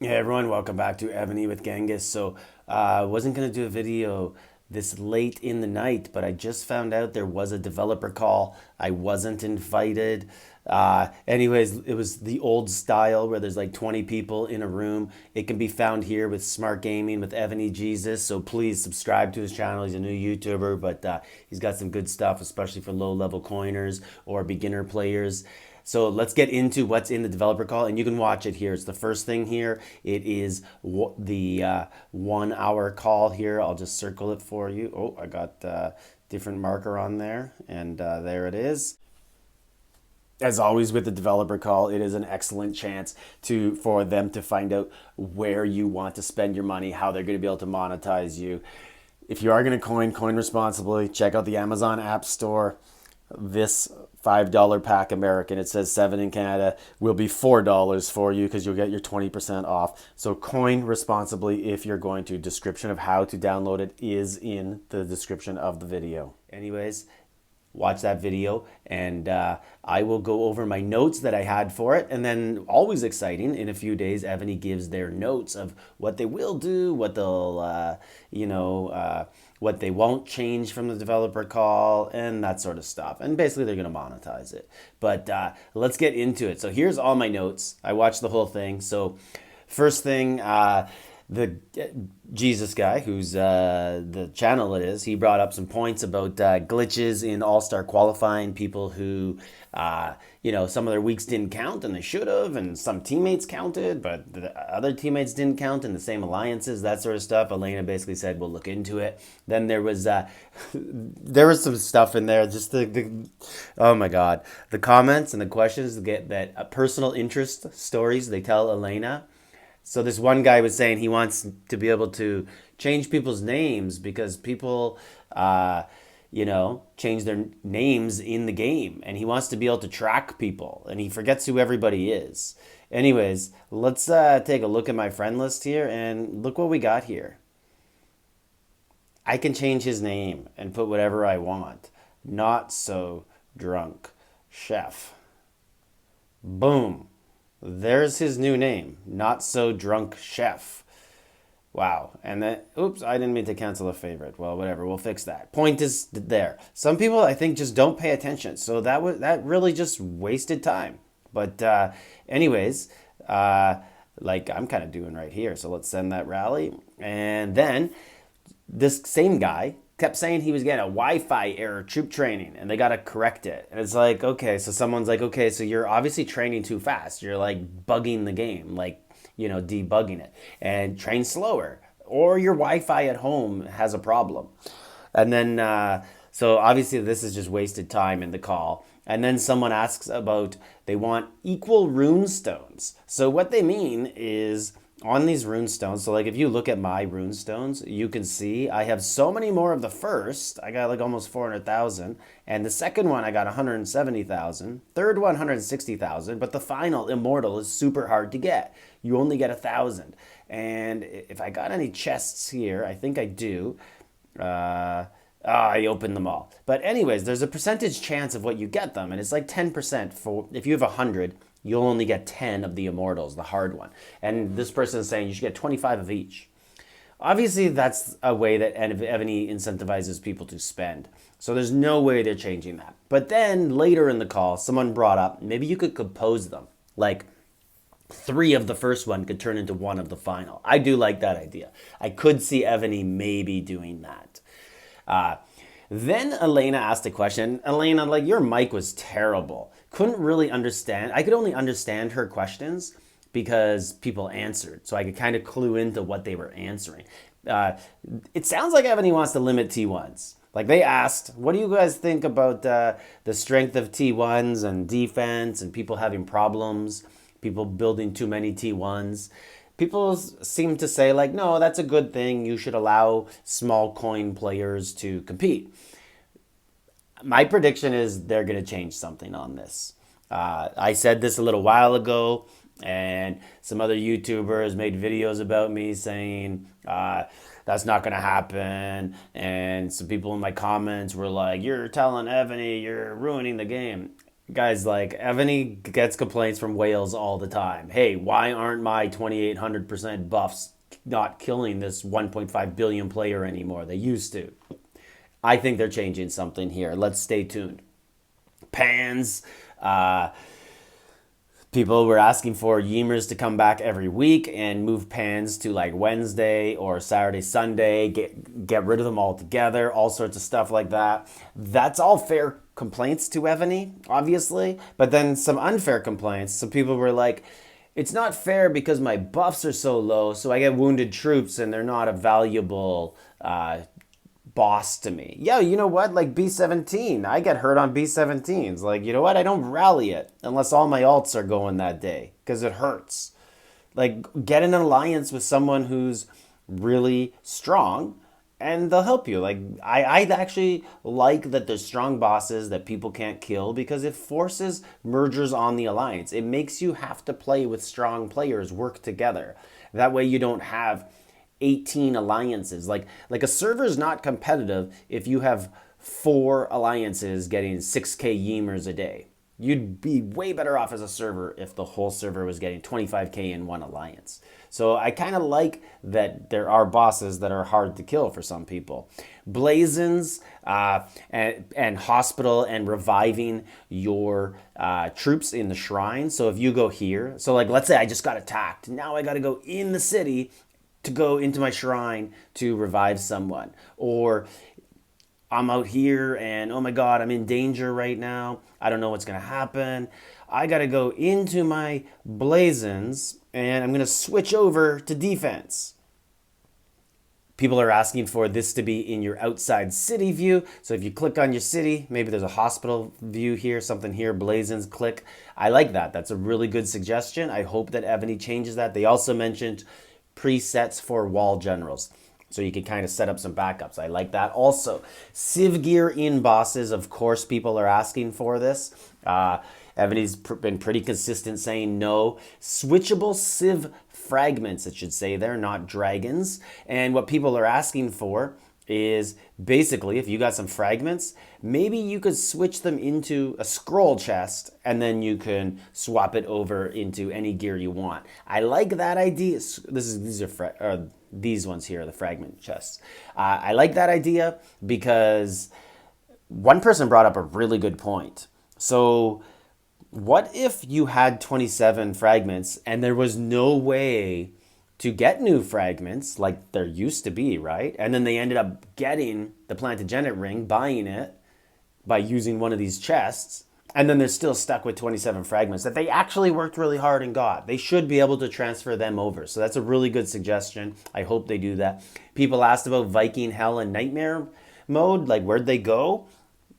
Hey everyone, welcome back to Evony with Genghis. I wasn't gonna do a video this late in the night, but I just found out there was a developer call. I wasn't invited. Anyways, it was the old style where there's like 20 people in a room. It can be found here with Smart Gaming with Evony Jesus. So please subscribe to his channel. He's a new YouTuber, but he's got some good stuff, especially for low-level coiners or beginner players. So let's get into what's in the developer call, and you can watch it here. It's the first thing here. It is the 1 hour call here. I'll just circle it for you. Oh, I got different marker on there, and there it is. As always with the developer call, it is an excellent chance for them to find out where you want to spend your money, how they're going to be able to monetize you. If you are going to coin responsibly. Check out the Amazon App Store. This $5 pack American, it says 7 in Canada, will be $4 for you because you'll get your 20% off. So coin responsibly if you're going to. Description of how to download it is in the description of the video. Anyways, watch that video, and I will go over my notes that I had for it. And then, always exciting, in a few days Evany gives their notes of what they will do, what they'll what they won't change from the developer call, and that sort of stuff. And basically they're going to monetize it. But let's get into it. So here's all my notes. I watched the whole thing. So first thing, the Jesus guy, who's the channel it is, he brought up some points about glitches in All-Star qualifying, people who, some of their weeks didn't count and they should have, and some teammates counted, but the other teammates didn't count in the same alliances, that sort of stuff. Elena basically said, we'll look into it. Then there was there was some stuff in there, just oh my God, the comments and the questions get that personal interest stories they tell Elena. So this one guy was saying he wants to be able to change people's names because people, change their names in the game, and he wants to be able to track people, and he forgets who everybody is. Anyways, let's take a look at my friend list here, and look what we got here. I can change his name and put whatever I want. Not so drunk chef. Boom. There's his new name, Not So Drunk Chef. Wow. And then, oops, I didn't mean to cancel a favorite. Well, whatever, we'll fix that. Point is there. Some people, I think, just don't pay attention. So that really just wasted time. But anyways, like I'm kind of doing right here. So let's send that rally. And then this same guy kept saying he was getting a Wi-Fi error troop training, and they got to correct it. And it's like, okay, so someone's like, okay, so you're obviously training too fast. You're like bugging the game, like, debugging it, and train slower, or your Wi-Fi at home has a problem. And then, so obviously this is just wasted time in the call. And then someone asks about, they want equal rune stones. So what they mean is, on these rune stones, so like if you look at my rune stones, you can see I have so many more of the first. I got like almost 400,000, and the second one I got 170,000, third one 160,000, but the final immortal is super hard to get. You only get 1,000. And if I got any chests here, I think I do. I opened them all. But anyways, there's a percentage chance of what you get them, and it's like 10% for if you have 100, you'll only get 10 of the immortals, the hard one. And this person is saying you should get 25 of each. Obviously, that's a way that Evony incentivizes people to spend. So there's no way they're changing that. But then later in the call, someone brought up maybe you could compose them. Like 3 of the first one could turn into 1 of the final. I do like that idea. I could see Evony maybe doing that. Then Elena asked a question. Elena, like, your mic was terrible. Couldn't really understand. I could only understand her questions because people answered. So I could kind of clue into what they were answering. It sounds like Ebony wants to limit T1s. Like, they asked, what do you guys think about the strength of T1s and defense and people having problems, people building too many T1s? People seem to say, like, no, that's a good thing. You should allow small coin players to compete. My prediction is they're going to change something on this. I said this a little while ago, and some other YouTubers made videos about me saying that's not going to happen. And some people in my comments were like, you're telling Evany, you're ruining the game. Guys, like Evany gets complaints from whales all the time. Hey, why aren't my 2,800% buffs not killing this 1.5 billion player anymore? They used to. I think they're changing something here. Let's stay tuned. Pans, uh, people were asking for Ymers to come back every week and move Pans to like Wednesday or Saturday, Sunday, get rid of them altogether, all sorts of stuff like that. That's all fair complaints to Evany, obviously, but then some unfair complaints. So people were like, it's not fair because my buffs are so low, so I get wounded troops and they're not a valuable boss to me. Yeah, you know what? Like B17, I get hurt on B17s. Like, you know what? I don't rally it unless all my alts are going that day because it hurts. Like, get in an alliance with someone who's really strong and they'll help you. Like, I actually like that there's strong bosses that people can't kill because it forces mergers on the alliance. It makes you have to play with strong players, work together. That way you don't have 18 alliances. Like a server is not competitive if you have 4 alliances getting 6k Ymers a day. You'd be way better off as a server if the whole server was getting 25k in one alliance. So I kind of like that there are bosses that are hard to kill for some people. Blazons and hospital and reviving your troops in the shrine. So if you go here, so like let's say I just got attacked. Now I got to go in the city to go into my shrine to revive someone. Or I'm out here and oh my god, I'm in danger right now. I don't know what's going to happen. I got to go into my blazons and I'm going to switch over to defense. People are asking for this to be in your outside city view. So if you click on your city, maybe there's a hospital view here, something here, blazons, click. I like that. That's a really good suggestion. I hope that Evony changes that. They also mentioned presets for wall generals. So you can kind of set up some backups. I like that. Also, Civ gear in bosses. Of course, people are asking for this. Evany's been pretty consistent saying no. Switchable Civ fragments, it should say there, not dragons. And what people are asking for is basically if you got some fragments, maybe you could switch them into a scroll chest and then you can swap it over into any gear you want. I like that idea. These ones here, the fragment chests. I like that idea because one person brought up a really good point. So what if you had 27 fragments and there was no way to get new fragments like there used to be, right? And then they ended up getting the Plantagenet ring, buying it by using one of these chests, and then they're still stuck with 27 fragments that they actually worked really hard and got. They should be able to transfer them over. So that's a really good suggestion. I hope they do that. People asked about Viking Hell and Nightmare mode, like where'd they go?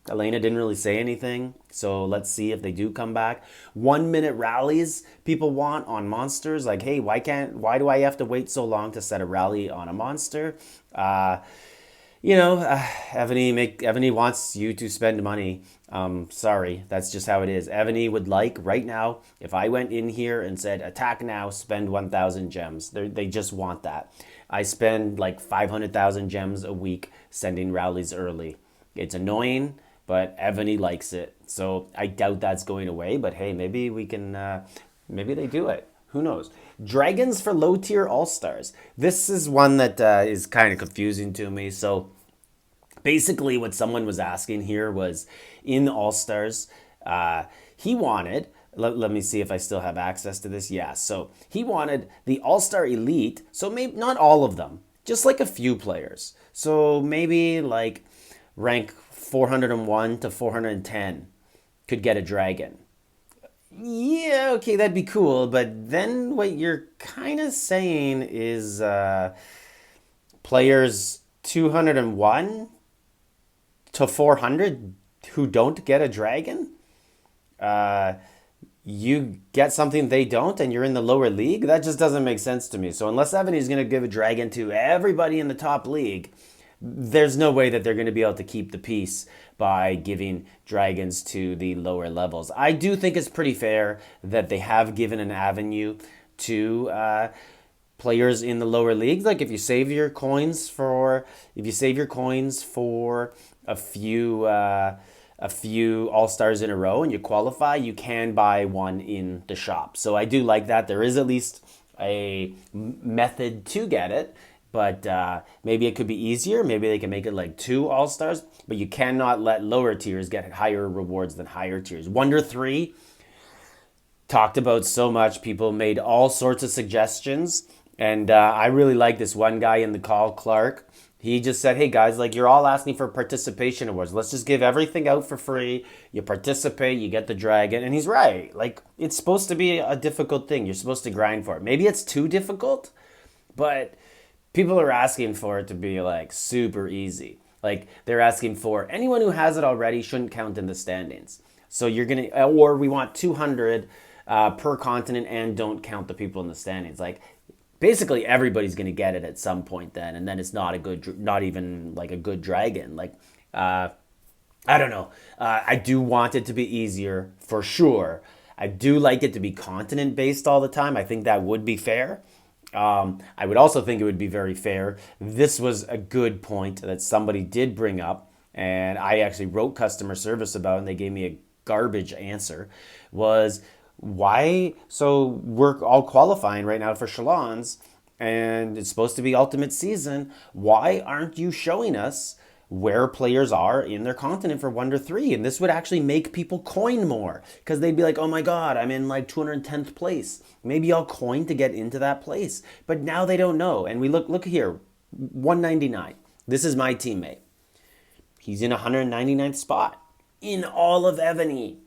Elena didn't really say anything, so let's see if they do come back. 1-minute rallies people want on monsters. Like, hey, why do I have to wait so long to set a rally on a monster? Evany wants you to spend money. Sorry, that's just how it is. Evany would like, right now, if I went in here and said, attack now, spend 1,000 gems. They just want that. I spend like 500,000 gems a week sending rallies early. It's annoying, but Evany likes it. So I doubt that's going away, but hey, maybe we can, maybe they do it. Who knows? Dragons for low tier all-stars. This is one that is kind of confusing to me. So basically what someone was asking here was in all-stars, he wanted, let me see if I still have access to this. Yeah, so he wanted the all-star elite. So maybe not all of them, just like a few players. So maybe like rank 401 to 410 could get a dragon. Yeah, okay, that'd be cool. But then what you're kind of saying is players 201 to 400 who don't get a dragon, you get something they don't and you're in the lower league? That just doesn't make sense to me. So unless Evany's going to give a dragon to everybody in the top league, there's no way that they're going to be able to keep the peace by giving dragons to the lower levels. I do think it's pretty fair that they have given an avenue to players in the lower leagues. Like if you save your coins for a few a few all-stars in a row and you qualify, you can buy one in the shop. So I do like that. There is at least a method to get it, but maybe it could be easier. Maybe they can make it like two all-stars, but you cannot let lower tiers get higher rewards than higher tiers. Wonder 3 talked about so much. People made all sorts of suggestions. And I really like this one guy in the call, Clark. He just said, hey guys, like you're all asking for participation awards. Let's just give everything out for free. You participate, you get the dragon. And he's right. Like it's supposed to be a difficult thing. You're supposed to grind for it. Maybe it's too difficult, but people are asking for it to be like super easy. Like they're asking for anyone who has it already shouldn't count in the standings. So you're going to, or we want 200 per continent and don't count the people in the standings. Like basically everybody's going to get it at some point then, and then it's not a good, not even like a good dragon. Like I don't know. I do want it to be easier for sure. I do like it to be continent based all the time. I think that would be fair. I would also think it would be very fair. This was a good point that somebody did bring up, and I actually wrote customer service about, and they gave me a garbage answer. Was why? So we're all qualifying right now for Shalons, and it's supposed to be Ultimate Season. Why aren't you showing us where players are in their continent for Wonder 3? And this would actually make people coin more because they'd be like, oh my God, I'm in like 210th place. Maybe I'll coin to get into that place. But now they don't know. And we look here, 199. This is my teammate. He's in 199th spot in all of Evony.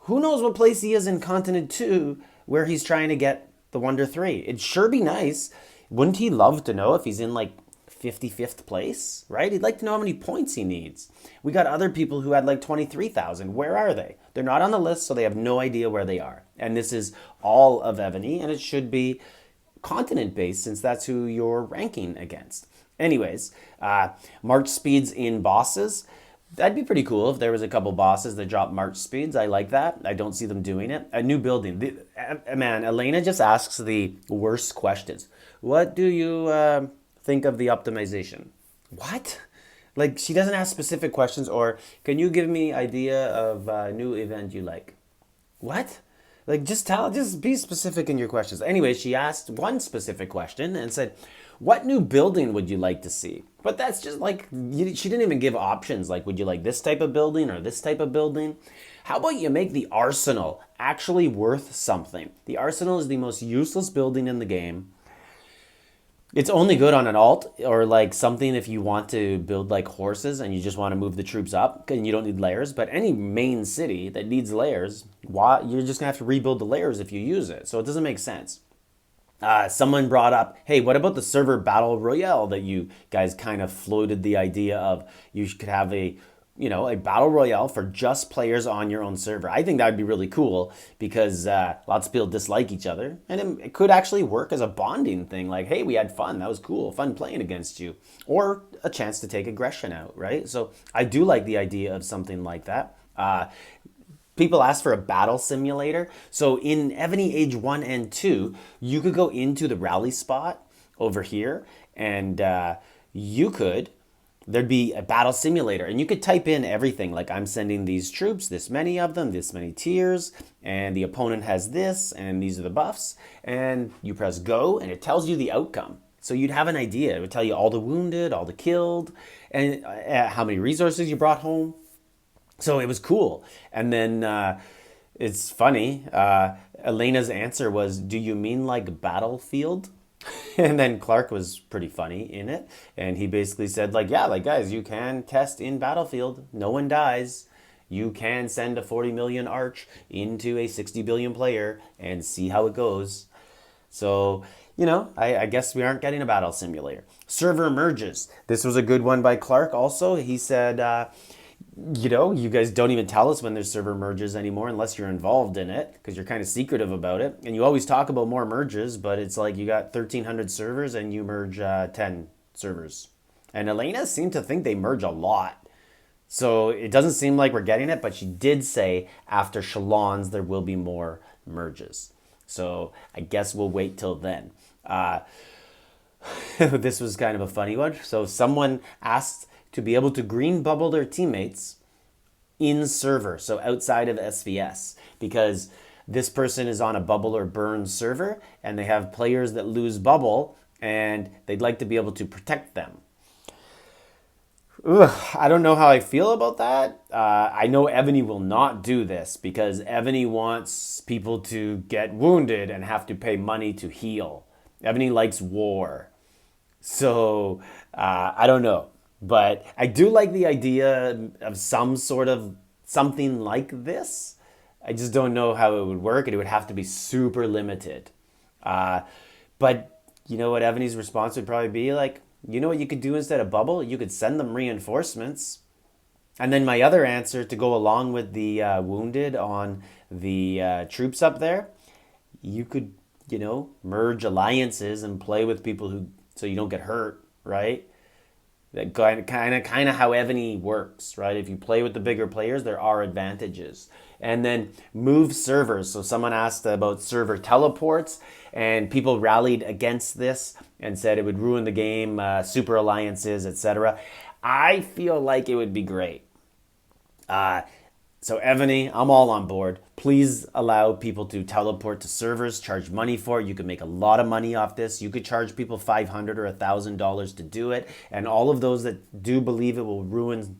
Who knows what place he is in Continent 2 where he's trying to get the Wonder 3? It'd sure be nice. Wouldn't he love to know if he's in like 55th place, right? He'd like to know how many points he needs. We got other people who had like 23,000. Where are they? They're not on the list, so they have no idea where they are. And this is all of Evony, and it should be continent-based since that's who you're ranking against. Anyways, March speeds in bosses. That'd be pretty cool if there was a couple bosses that drop March speeds. I like that. I don't see them doing it. A new building. Man, Elena just asks the worst questions. What do you think of the optimization? What? Like she doesn't ask specific questions, or can you give me idea of a new event you like? What? Like just be specific in your questions. Anyway, she asked one specific question and said, what new building would you like to see? But that's just like, she didn't even give options. Like, would you like this type of building or this type of building? How about you make the arsenal actually worth something? The arsenal is the most useless building in the game. It's only good on an alt or like something if you want to build like horses and you just want to move the troops up and you don't need layers. But any main city that needs layers, you're just gonna have to rebuild the layers if you use it. So it doesn't make sense. Someone brought up, hey, what about the server battle royale that you guys kind of floated the idea of? You could have a battle royale for just players on your own server. I think that would be really cool because lots of people dislike each other, and it could actually work as a bonding thing. Like, hey, we had fun. That was cool. Fun playing against you. Or a chance to take aggression out, right? So I do like the idea of something like that. People ask for a battle simulator. So in Evony Age 1 and 2, you could go into the rally spot over here and there'd be a battle simulator and you could type in everything like I'm sending these troops, this many of them, this many tiers, and the opponent has this and these are the buffs, and you press go and it tells you the outcome. So you'd have an idea. It would tell you all the wounded, all the killed, and how many resources you brought home. So it was cool. And then it's funny. Elena's answer was, do you mean like Battlefield? And then Clark was pretty funny in it. And he basically said like, yeah, like guys, you can test in Battlefield. No one dies. You can send a 40 million arch into a 60 billion player and see how it goes. So, I guess we aren't getting a battle simulator. Server merges. This was a good one by Clark also. He said, you guys don't even tell us when there's server merges anymore unless you're involved in it because you're kind of secretive about it. And you always talk about more merges, but it's like you got 1,300 servers and you merge 10 servers. And Elena seemed to think they merge a lot. So it doesn't seem like we're getting it, but she did say after Shalons there will be more merges. So I guess we'll wait till then. This was kind of a funny one. So someone asked to be able to green bubble their teammates in server, so outside of SVS, because this person is on a bubble or burn server and they have players that lose bubble and they'd like to be able to protect them. Ugh, I don't know how I feel about that. I know Evony will not do this because Evony wants people to get wounded and have to pay money to heal. Evony likes war. So I don't know. But I do like the idea of some sort of something like this. I just don't know how it would work, and it would have to be super limited. But you know what Evany's response would probably be like, you know what you could do instead of bubble? You could send them reinforcements. And then my other answer to go along with the wounded on the troops up there, you could, merge alliances and play with people who, so you don't get hurt, right? That kind of how Evony works, right? If you play with the bigger players, there are advantages. And then move servers. So someone asked about server teleports, and people rallied against this and said it would ruin the game, super alliances, etc. I feel like it would be great. So Evony, I'm all on board. Please allow people to teleport to servers, charge money for it. You could make a lot of money off this. You could charge people $500 or $1,000 to do it. And all of those that do believe it will ruin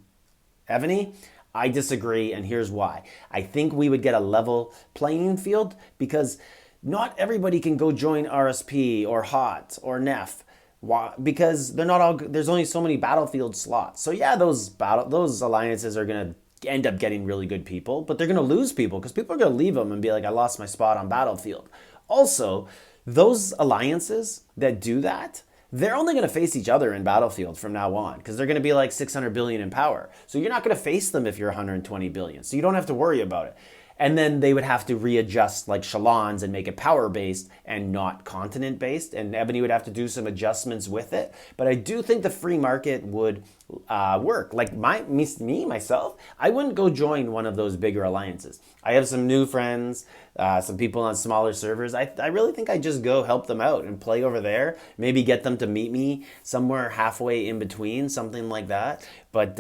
Evony, I disagree, and here's why. I think we would get a level playing field because not everybody can go join RSP or HOT or NEF. Why? Because they're not all. There's only so many battlefield slots. So yeah, those alliances are gonna end up getting really good people, but they're gonna lose people because people are gonna leave them and be like, I lost my spot on Battlefield. Also, those alliances that do that, they're only going to face each other in Battlefield from now on because they're going to be like 600 billion in power. So you're not going to face them if you're 120 billion. So you don't have to worry about it. And then they would have to readjust like Shalons and make it power-based and not continent-based. And Evony would have to do some adjustments with it. But I do think the free market would work. Like myself, I wouldn't go join one of those bigger alliances. I have some new friends, some people on smaller servers. I really think I'd just go help them out and play over there. Maybe get them to meet me somewhere halfway in between, something like that. But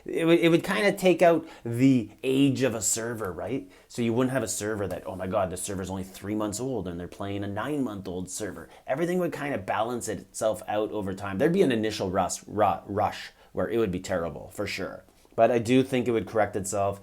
it would kind of take out the age of a server, right? So you wouldn't have a server that, oh my God, the server's only 3 months old and they're playing a 9-month-old server. Everything would kind of balance itself out over time. There'd be an initial rush where it would be terrible, for sure. But I do think it would correct itself.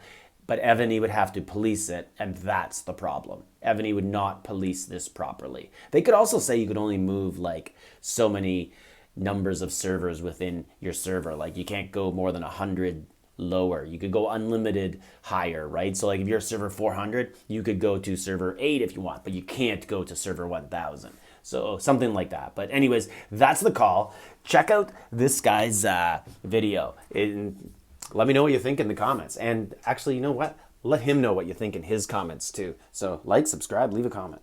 But Evony would have to police it, and that's the problem. Evony would not police this properly. They could also say you could only move like so many numbers of servers within your server. Like you can't go more than 100 lower. You could go unlimited higher, right? So like if you're server 400, you could go to server 8 if you want, but you can't go to server 1000. So something like that. But anyways, that's the call. Check out this guy's video. Let me know what you think in the comments. And actually, you know what? Let him know what you think in his comments too. So like, subscribe, leave a comment.